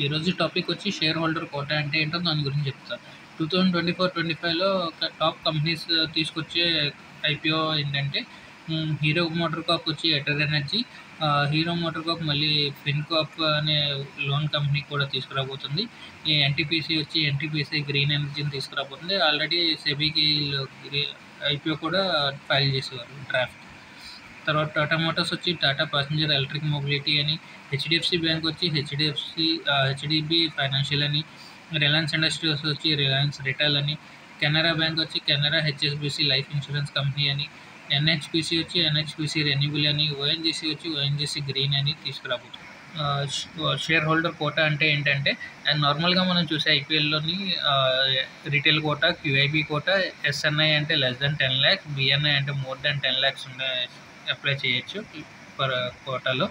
ఈరోజు టాపిక్ వచ్చి share holder quota అంటే ఏంటో దాని గురించి చెప్తా. 2024-25లో ఒక టాప్ కంపెనీస్ తీసుకొచ్చే ఐపీఓ ఏంటంటే హీరో మోటార్ కార్ప్ వచ్చి ఎటర్ ఎనర్జీ, హీరో మోటార్ కార్ప్ మళ్ళీ ఫిన్కార్ప్ అనే లోన్ కంపెనీ కూడా తీసుకురాబోతుంది. ఈ ఎన్టీపీసీ వచ్చి ఎన్టీపీసీ గ్రీన్ ఎనర్జీని తీసుకురాబోతుంది. ఆల్రెడీ సెబీకి ఐపీఓ కూడా ఫైల్ చేసేవారు డ్రాఫ్ట్. తర్వాత టాటా మోటార్స్ వచ్చి టాటా ప్యాసింజర్ ఎలక్ట్రిక్ మొబిలిటీ అని, హెచ్డిఎఫ్సి బ్యాంక్ వచ్చి హెచ్డిబి ఫైనాన్షియల్ అని, రిలయన్స్ ఇండస్ట్రీస్ వచ్చి రిలయన్స్ రిటైల్ అని, కెనరా బ్యాంక్ వచ్చి Canara HSBC life insurance company అని, ఎన్హెచ్పిసి వచ్చి ఎన్హెచ్పిసి రెన్యూబుల్ అని, ఓఎన్జీసీ వచ్చి ఓఎన్జీసీ గ్రీన్ అని తీసుకురాబోతుంది. షేర్ హోల్డర్ కోటా అంటే ఏంటంటే నార్మల్గా మనం చూసే ఐపీఎల్లోని రీటైల్ కోటా, క్యూఐబీ కోటా, ఎస్ఎన్ఐ అంటే లెస్ దెన్ 10 lakhs, బిఎన్ఐ అంటే మోర్ దెన్ 10 lakhs అప్లై చేయొచ్చు పర్ కోటాలో.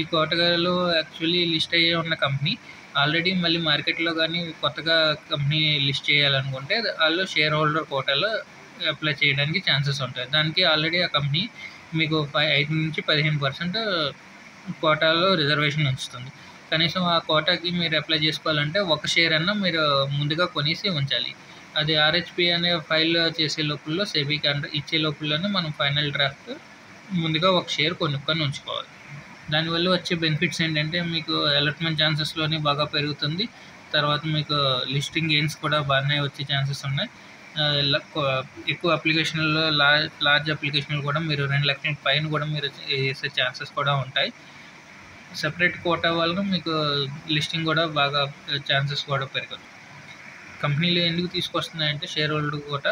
ఈ కోటాలో యాక్చువల్లీ లిస్ట్ అయ్యే ఉన్న కంపెనీ ఆల్రెడీ మళ్ళీ మార్కెట్లో కానీ కొత్తగా కంపెనీ లిస్ట్ చేయాలనుకుంటే వాళ్ళు షేర్ హోల్డర్ కోటాలో అప్లై చేయడానికి ఛాన్సెస్ ఉంటాయి. దానికి ఆల్రెడీ ఆ కంపెనీ మీకు 5 నుంచి 15% కోటాలో రిజర్వేషన్ ఉంచుతుంది. కనీసం ఆ కోటాకి మీరు అప్లై చేసుకోవాలంటే ఒక షేర్ అన్నా మీరు ముందుగా కొనేసి ఉంచాలి. అది ఆర్హెచ్పి అనే ఫైల్ చేసే లోపల సెబీకి ఇచ్చే లోపలనే మనం ఫైనల్ డ్రాఫ్ట్ ముందుగా ఒక షేర్ కొనుక్కొని ఉంచుకోవాలి. దానివల్ల వచ్చే బెనిఫిట్స్ ఏంటంటే మీకు అలాట్మెంట్ ఛాన్సెస్లోని బాగా పెరుగుతుంది. తర్వాత మీకు లిస్టింగ్ గెయిన్స్ కూడా బాగానే వచ్చే ఛాన్సెస్ ఉన్నాయి. ఎక్కువ అప్లికేషన్లో లార్జ్ అప్లికేషన్లు కూడా మీరు 2 లక్షల పైన కూడా మీరు చేసే ఛాన్సెస్ కూడా ఉంటాయి. సెపరేట్ కోటా వల్ల మీకు లిస్టింగ్ కూడా బాగా ఛాన్సెస్ కూడా పెరగదు. కంపెనీలు ఎందుకు తీసుకొస్తున్నాయంటే షేర్ హోల్డర్ కోటా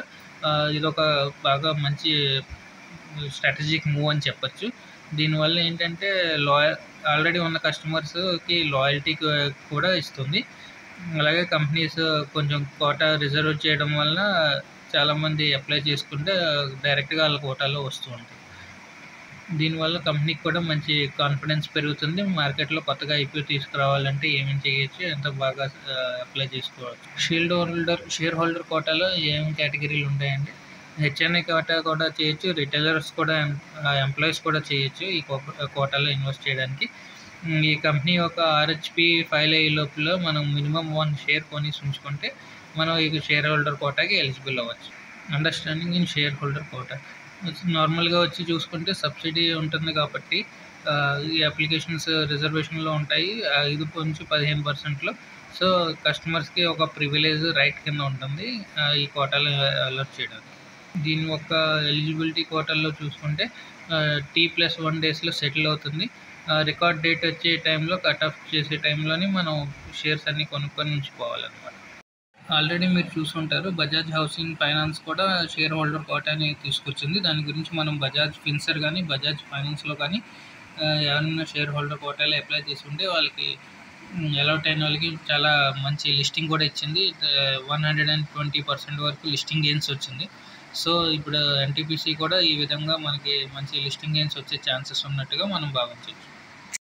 ఇదొక బాగా మంచి స్ట్రాటజిక్ మూవ్ అని చెప్పచ్చు. దీనివల్ల ఏంటంటే ఆల్రెడీ ఉన్న కస్టమర్స్కి లాయల్టీ కూడా ఇస్తుంది. అలాగే కంపెనీస్ కొంచెం కోటా రిజర్వ్ చేయడం వల్ల చాలామంది అప్లై చేసుకుంటే డైరెక్ట్గా వాళ్ళ కోటాలో వస్తూ ఉంటుంది. దీనివల్ల కంపెనీకి కూడా మంచి కాన్ఫిడెన్స్ పెరుగుతుంది. మార్కెట్లో కొత్తగా ఐపీఓ తీసుకురావాలంటే ఏమేమి చేయొచ్చు, ఎంత బాగా అప్లై చేసుకోవచ్చు. షేర్ హోల్డర్ కోటాలో ఏమేమి కేటగిరీలు ఉంటాయండి? హెచ్ఎన్ఐ కోటా కూడా చేయొచ్చు, రిటైలర్స్ కూడా ఎంప్లాయీస్ కూడా చేయొచ్చు ఈ కోటాలో ఇన్వెస్ట్ చేయడానికి. ఈ కంపెనీ ఒక ఆర్హెచ్పి ఫైల్ అయ్యే లోపల మనం మినిమం 1 షేర్ కొనేసి ఉంచుకుంటే మనం ఈ షేర్ హోల్డర్ కోటాకి ఎలిజిబుల్ అవ్వచ్చు. Understanding in share holder quota నార్మల్గా వచ్చి చూసుకుంటే సబ్సిడీ ఉంటుంది కాబట్టి ఈ అప్లికేషన్స్ రిజర్వేషన్లో ఉంటాయి 5 నుంచి 15%లో. సో కస్టమర్స్కి ఒక ప్రివిలేజ్ రైట్ కింద ఉంటుంది ఈ కోటాలో అలర్ట్ చేయడానికి. దీని యొక్క ఎలిజిబిలిటీ కోటాల్లో చూసుకుంటే T+1 డేస్లో సెటిల్ అవుతుంది. రికార్డ్ డేట్ వచ్చే టైంలో కట్ ఆఫ్ చేసే టైంలోని మనం షేర్స్ అన్నీ కొనుక్కొని ఉంచుకోవాలన్నమాట. ఆల్రెడీ మీరు చూసుంటారు బజాజ్ హౌసింగ్ ఫైనాన్స్ కూడా షేర్ హోల్డర్ కోటాని తీసుకొచ్చింది. దాని గురించి మనం బజాజ్ ఫిన్సర్ కానీ బజాజ్ ఫైనాన్స్లో కానీ ఎవరైనా షేర్ హోల్డర్ కోటాలో అప్లై చేసుకుంటే వాళ్ళకి అలౌట్ అయిన వాళ్ళకి చాలా మంచి లిస్టింగ్ కూడా ఇచ్చింది. 120% వరకు లిస్టింగ్ గెయిన్స్ వచ్చింది. సో ఇప్పుడు ఎన్టీపీసీ కూడా ఈ విధంగా మనకి మంచి లిస్టింగ్ గెయిన్స్ వచ్చే ఛాన్సెస్ ఉన్నట్టుగా మనం భావించవచ్చు.